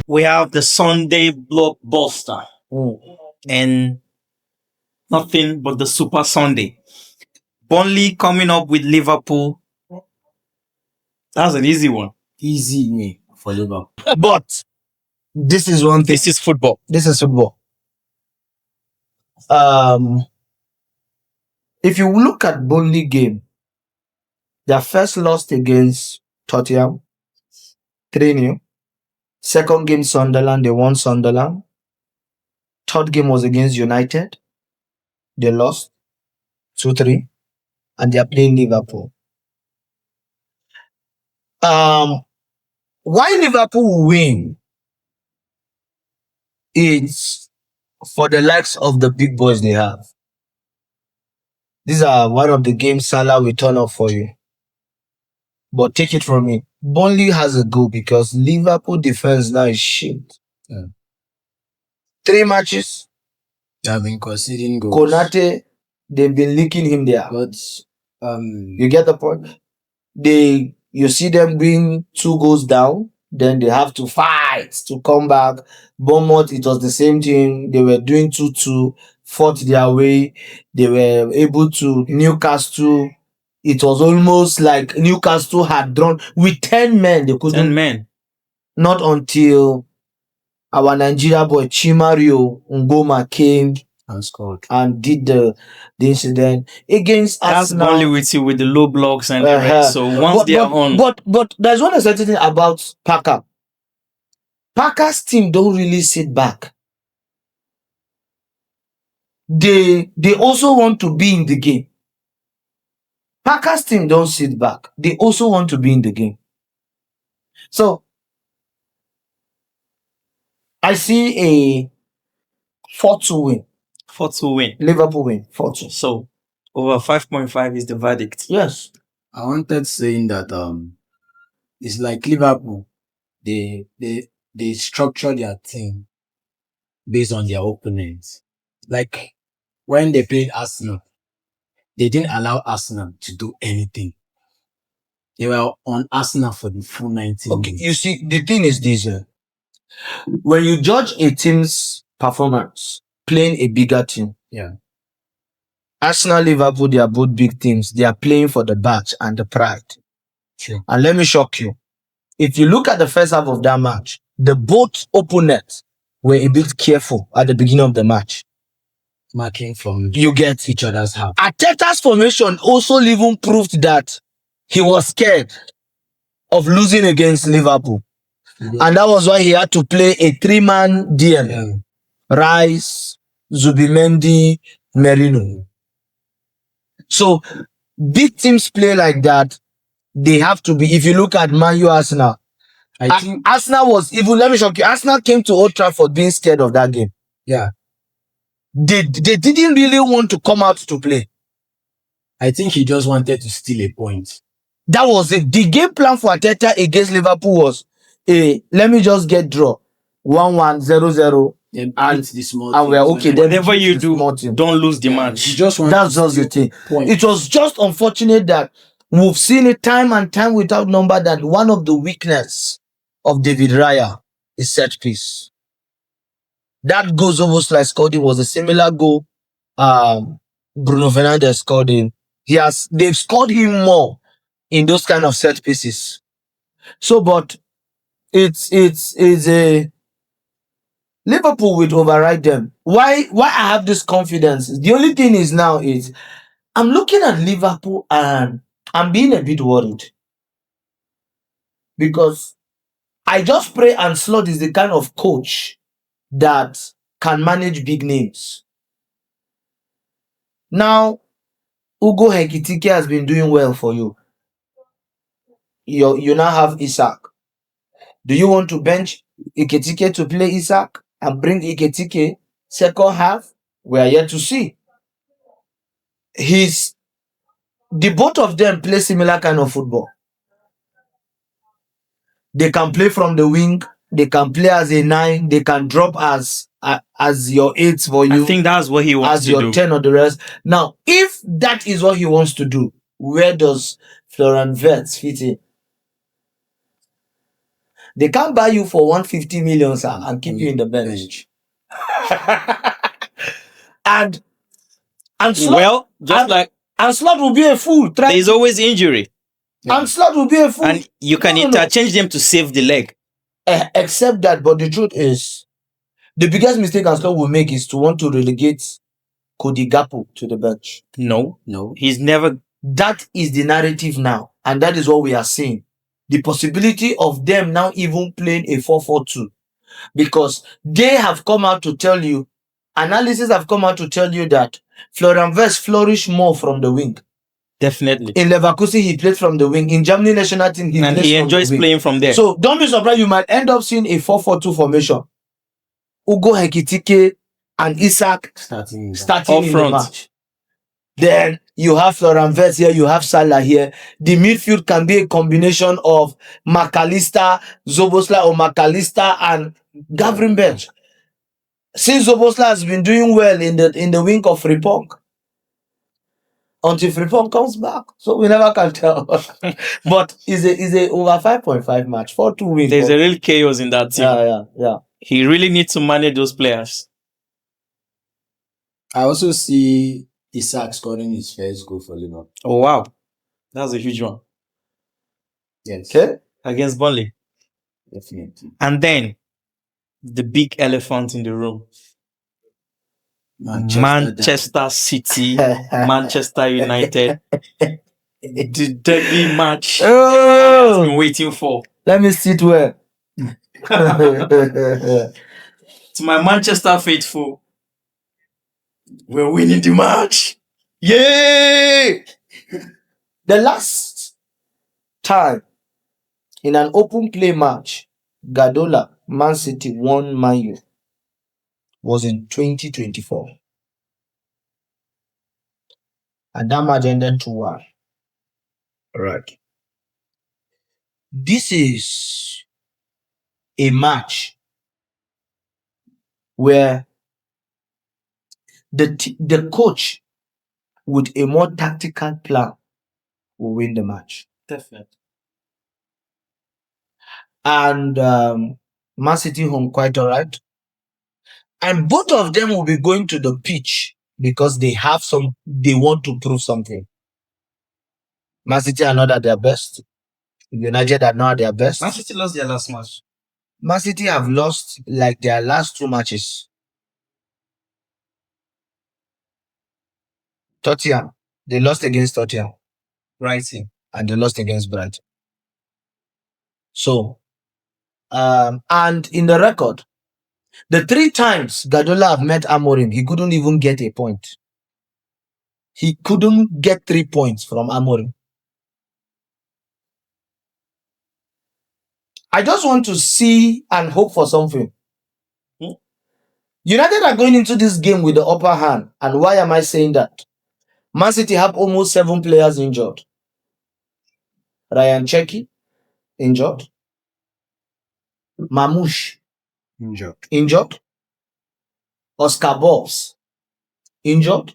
we have the Sunday blockbuster and nothing but the Super Sunday. Burnley coming up with Liverpool. That's an easy one. Easy for Liverpool. But this is one thing. This is football. This is football. If you look at Burnley game, their first loss against Tottenham, 3-0. Second game Sunderland, they won Sunderland. Third game was against United. They lost 2-3. And they are playing Liverpool. Why Liverpool will win is for the likes of the big boys they have. These are one of the games Salah will turn up for you. But take it from me, Burnley has a goal because Liverpool defense now is shit. Yeah. 3 matches, They have been conceding goals. Konate, they've been licking him there. But You get the point? You see them being 2 goals down, then they have to fight to come back. Bournemouth, it was the same thing. They were doing 2-2, fought their way. They were able to Newcastle. It was almost like Newcastle had drawn with 10 men. They couldn't. 10 men. Not until our Nigeria boy Chimario Ngoma came and scored. and did the incident against That's Arsenal. Burnley with you with the low blocks and the rest. So once they are on, But there's one certain thing about Parker. Parker's team don't really sit back. They also want to be in the game. Parker's team don't sit back. They also want to be in the game. So I see a 4-2 win. 4-2 win. Liverpool win 4-2. So over 5.5 is the verdict. Yes. I wanted saying that it's like Liverpool. They structure their team based on their opponents. Like when they played Arsenal, they didn't allow Arsenal to do anything. They were on Arsenal for the full 90 Okay, minutes. you see, the thing is this. When you judge a team's performance playing a bigger team, Yeah. Arsenal, Liverpool, they are both big teams. They are playing for the badge and the pride. Sure. And let me shock you. If you look at the first half of that match, the both opponents were a bit careful at the beginning of the match. Marking from You get each other's half. Arteta's formation also even proved that he was scared of losing against Liverpool. Yeah. And that was why he had to play a 3-man DM. Yeah. Rice, Zubimendi, Merino. So big teams play like that. They have to be. If you look at Man U Arsenal, I think Arsenal was even. Let me shock you. Arsenal came to Old Trafford being scared of that game. yeah. They didn't really want to come out to play. I think he just wanted to steal a point. That was it. The game plan for Arteta against Liverpool was, let me just get draw 1-1, 0-0, Then and beat the small and we're teams. okay. Then Whatever you the do, small team. don't lose the He match. just wanted That's to just the steal thing. point. It was just unfortunate that we've seen it time and time without number that one of the weakness of David Raya is set piece. That goal Szoboszlai scored in was a similar goal Bruno Fernandes scored in. They've scored him more in those kind of set pieces. So, but it's a Liverpool will override them. Why I have this confidence? The only thing is now is I'm looking at Liverpool and I'm being a bit worried because I just pray Ancelotti is the kind of coach that can manage big names. Now, Ugo Ekitike has been doing well for you. You now have Isak. Do you want to bench Ekitike to play Isak and bring Ekitike second half? We are yet to see. The both of them play similar kind of football. They can play from the wing. They can play as a 9. They can drop as your 8 for you. I think that's what he wants as to your do. 10 or the rest. Now, if that is what he wants to do, where does Florian Wirtz fit in? They can't buy you for 150 million, sir, and keep you in the bench. And Slot, Well, just and, like and Slot will be a fool. there's always injury, And Slot will be a fool. and you can No. interchange them to save the leg. Except that, but the truth is, the biggest mistake Slot will make is to want to relegate Cody Gakpo to the bench. No, No. he's never. That is the narrative now, and that is what we are seeing. The possibility of them now even playing a 4-4-2, because they have come out to tell you, analysis have come out to tell you that Florian Wirtz flourished more from the wing. Definitely. In Leverkusen, he played from the wing. In Germany national team, And he enjoys playing from there. So don't be surprised. You might end up seeing a 4-4-2 formation. Ugo Ekitike and Isak Starting starting Up in front. the match. Then you have Florian Wirtz here, you have Salah here. The midfield can be a combination of McAllister, Zoboslai, or McAllister and Gravenberch. Since Zoboslai has been doing well in the wing of Frimpong, until Frimpong comes back, so we never can tell. But is a over 5.5 match, 4-2 win. There's a real chaos in that team. Yeah. He really needs to manage those players. I also see Isak scoring his first goal for Liverpool. Oh wow, that's a huge one Yes. Okay. against Burnley. Definitely. And then the big elephant in the room, Manchester City, Manchester United. The deadly match I've Oh, been waiting for. let me sit where. To my Manchester faithful, we're winning the match. Yay! The last time in an open play match, Gadola, Man City won Man U was in 2024. And that match ended 2-1. Right. This is a match where the coach with a more tactical plan will win the match. Definitely. And Man City home quite all right. And both of them will be going to the pitch because they want to prove something. Man City are not at their best. United are not at their best. Man City lost their last match. Man City have lost like their last 2 matches. Tottenham, they lost against Tottenham. Brighton. And they lost against Brighton. So, and in the record, the 3 times Gadola have met Amorim, he couldn't even get a point. He couldn't get 3 points from Amorim. I just want to see and hope for something. United are going into this game with the upper hand. And why am I saying that? Man City have almost 7 players injured. Ryan Cherki, injured. Mamouche, injured. Oscar Bobbs, injured.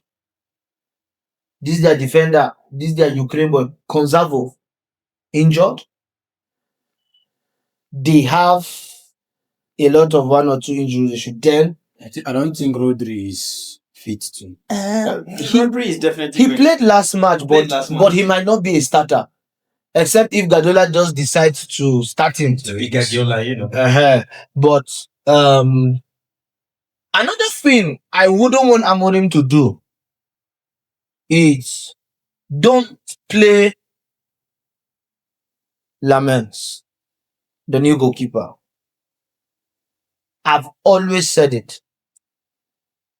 This is their defender. This is their Ukraine boy. Konzavo, injured. They have a lot of 1 or 2 injuries. Then I don't think Rodri is fit too. Rodri is definitely. he played last match, but he might not be a starter. Except if Gadola just decides to start him. to be Guardiola, you know. But another thing I wouldn't want Amorim to do is don't play Lamens, the new goalkeeper. I've always said it.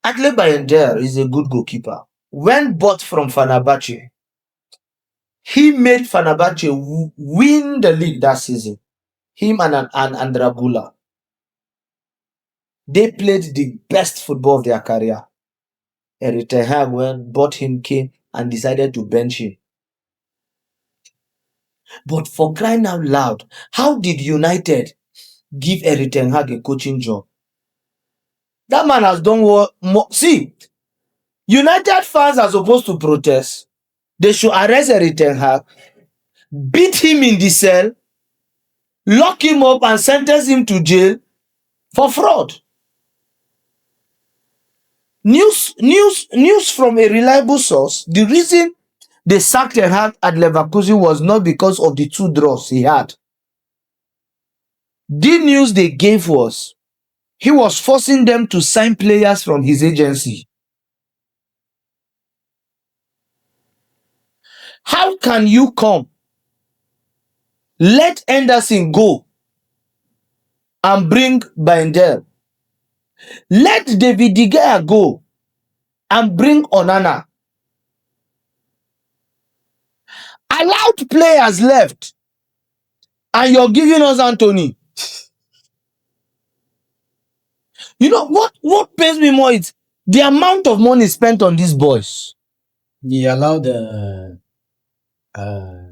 Adle Bayender is a good goalkeeper. When bought from Fenerbahce, he made Fenerbahce win the league that season. Him and Andra Gula. They played the best football of their career. Erik ten Hag, when bought him, came and decided to bench him. But for crying out loud, how did United give Erik ten Hag a coaching job? That man has done what more. See, United fans are supposed to protest. They should arrest Erik ten Hag, beat him in the cell, lock him up and sentence him to jail for fraud. News from a reliable source. The reason they sacked Ten Hag at Leverkusen was not because of the 2 draws he had. The news they gave was he was forcing them to sign players from his agency. How can you come, let Henderson go and bring Bindel? Let David De Gea go and bring Onana. Allowed players left and you're giving us Anthony. You know what pains me more is the amount of money spent on these boys. He allowed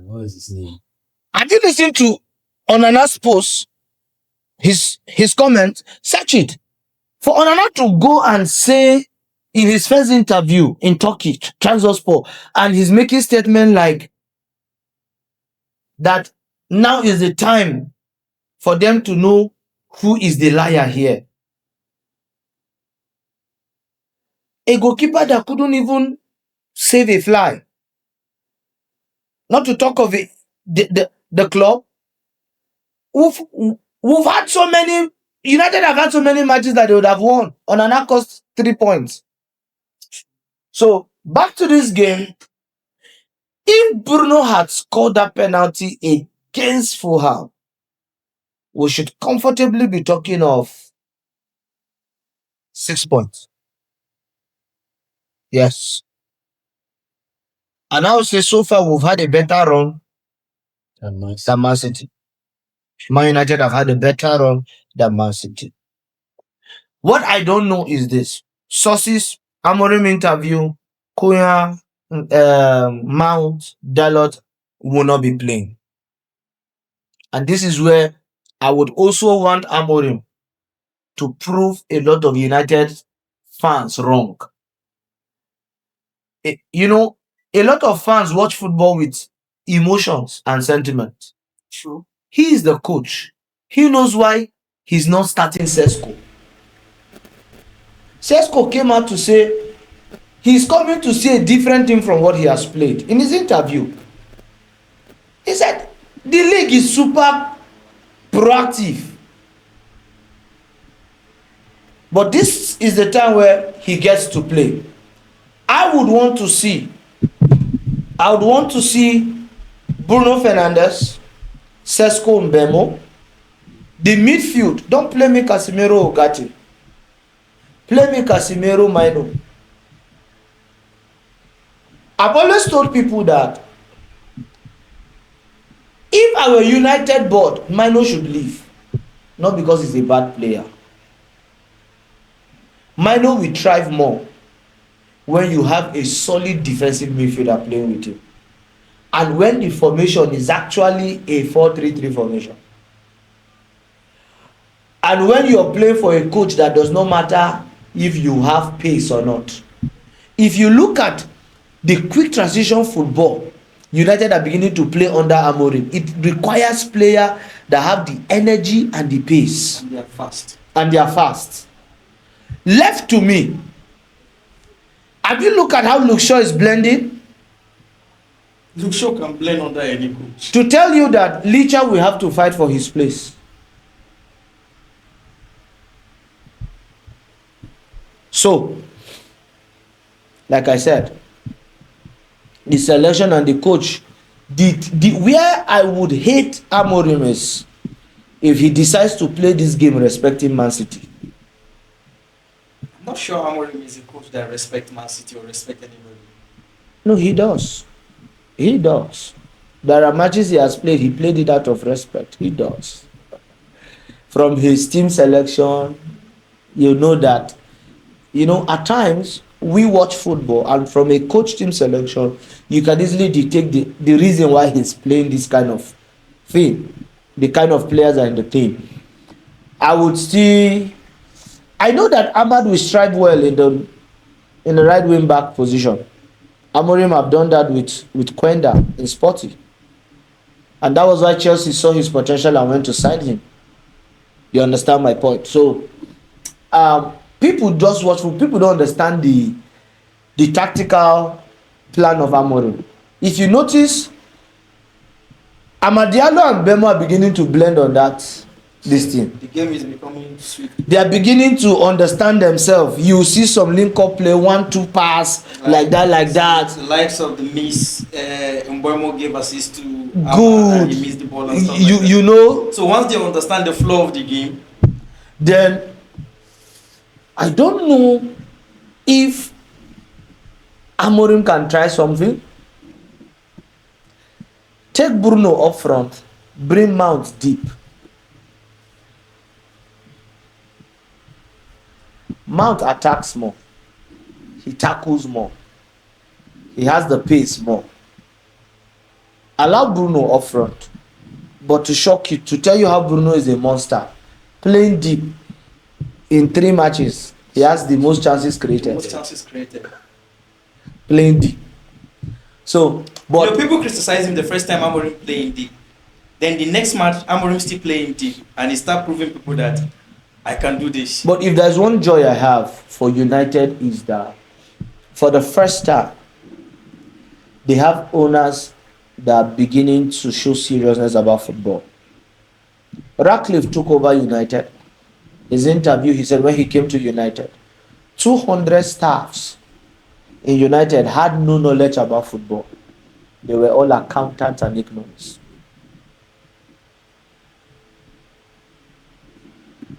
what is his name? Have you listened to Onana's post? His comment, search it. For Onana to go and say in his first interview in Turkey, Trabzonspor, and he's making statement like that now is the time for them to know who is the liar here. A goalkeeper that couldn't even save a fly. Not to talk of it, the club. We've had so many, United have had so many matches that they would have won. Onana cost 3 points. So, back to this game. If Bruno had scored that penalty against Fulham, we should comfortably be talking of 6 points. Yes. And I would say so far we've had a better run And than Man City. Man United have had a better run than Man City. What I don't know is this. Sources, Amorim interview, Koya, Mount, Dalot will not be playing. And this is where I would also want Amorim to prove a lot of United fans wrong. You know, a lot of fans watch football with emotions and sentiment. True. He is the coach. He knows why he's not starting Sesko. Sesko came out to say he's coming to see a different thing from what he has played. In his interview, he said the league is super proactive. But this is the time where he gets to play. I would want to see Bruno Fernandes, Sesko Mbemo, the midfield. Don't play me Casemiro Ugarte. Play me Casemiro Maino. I've always told people that if our United board, Maino should leave. Not because he's a bad player. Maino will thrive more when you have a solid defensive midfielder playing with you. And when the formation is actually a 4-3-3 formation. And when you are playing for a coach that does not matter if you have pace or not. If you look at the quick transition football United are beginning to play under Amorim, it requires players that have the energy and the pace. And they are fast. And they are fast. Left to me, have you looked at how Luke Shaw is blending? Luke Shaw can blend under any coach. To tell you that Licha will have to fight for his place. So, like I said, the selection and the coach, where I would hate Amorim is if he decides to play this game respecting Man City. I'm not sure Amorim is a coach that respects Man City or respect anybody. No, he does. He does. There are matches he has played, he played it out of respect. He does. From his team selection, you know that, at times, we watch football, and from a coach team selection, you can easily detect the reason why he's playing this kind of thing, the kind of players are in the team. I know that Ahmad will strive well in the right wing back position. Amorim have done that with Quenda in Sporting. And that was why Chelsea saw his potential and went to sign him. You understand my point? So people just watch football. People don't understand the tactical plan of Amorim. If you notice, Amadialo and Bemo are beginning to blend on that this thing. The game is becoming sweet. They are beginning to understand themselves. You see some link up play, 1-2 pass, like that. The likes of the miss, Mbeumo gave assist to Ahmad Good. and he missed the ball and stuff like that. You know, So once they understand the flow of the game, then I don't know if Amorim can try something. Take Bruno up front, bring Mount deep. Mount attacks more. He tackles more. He has the pace more. Allow Bruno up front. But to shock you, to tell you how Bruno is a monster, playing deep in 3 matches, he has the most chances created. most chances created. Playing deep. So, but You know, people criticize him the first time Amorim playing deep. Then the next match, Amorim still playing deep, and he start proving people that I can do this. But if there's one joy I have for United is that for the first time, they have owners that are beginning to show seriousness about football. Ratcliffe took over United. His interview, he said when he came to United, 200 staffs in United had no knowledge about football. They were all accountants and economists.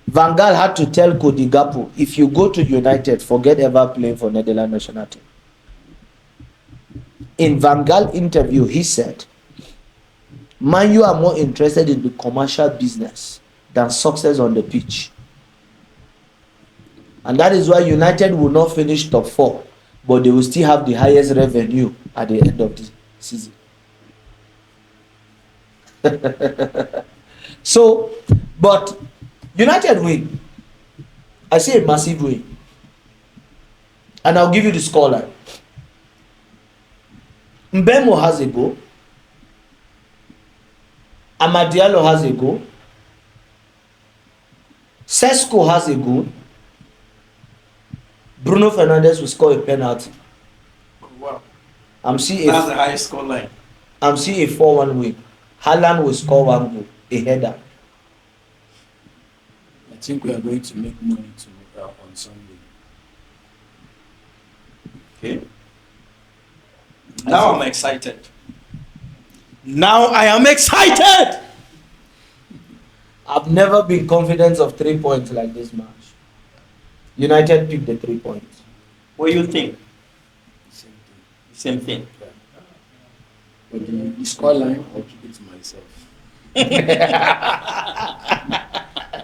Van Gaal had to tell Cody Gakpo, if you go to United, forget ever playing for Netherlands national team. In Van Gaal interview, he said, Man, you are more interested in the commercial business than success on the pitch. And that is why United will not finish top 4, but they will still have the highest revenue at the end of the season. So, but United win. I see a massive win. And I'll give you the scoreline. Mbeumo has a goal. Amad Diallo has a goal. Sesko has a goal. Bruno Fernandes will score a penalty. Wow. I'm seeing That's the highest score line. I'm seeing a 4-1 win. Haaland will score 1 goal, a header. I think we are going to make money on Sunday. Okay. Now I'm excited. Now I am excited. I've never been confident of 3 points like this match. United picked the 3 points. What do you think? Same thing. Same thing. Yeah. But the scoreline, I'll keep it to myself.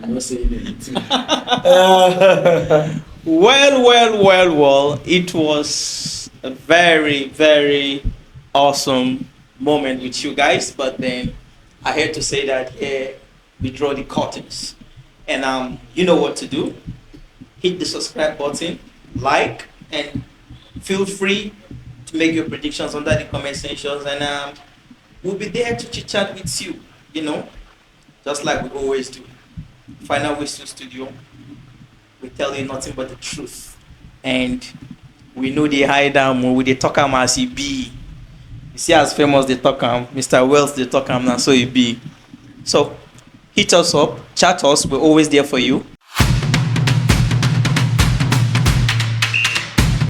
I'm not saying anything. Well. It was a very, very awesome moment with you guys. But then I had to say that here we draw the curtains. And you know what to do. Hit the subscribe button, like, and feel free to make your predictions under the comment sections. And we'll be there to chit chat with you, you know, just like we always do. Final Whistle Studio, we tell you nothing but the truth. And we know they hide them when they talk as he be. You see as famous they talk Mr. Wells they talk now, so he be. So hit us up, chat us, we're always there for you.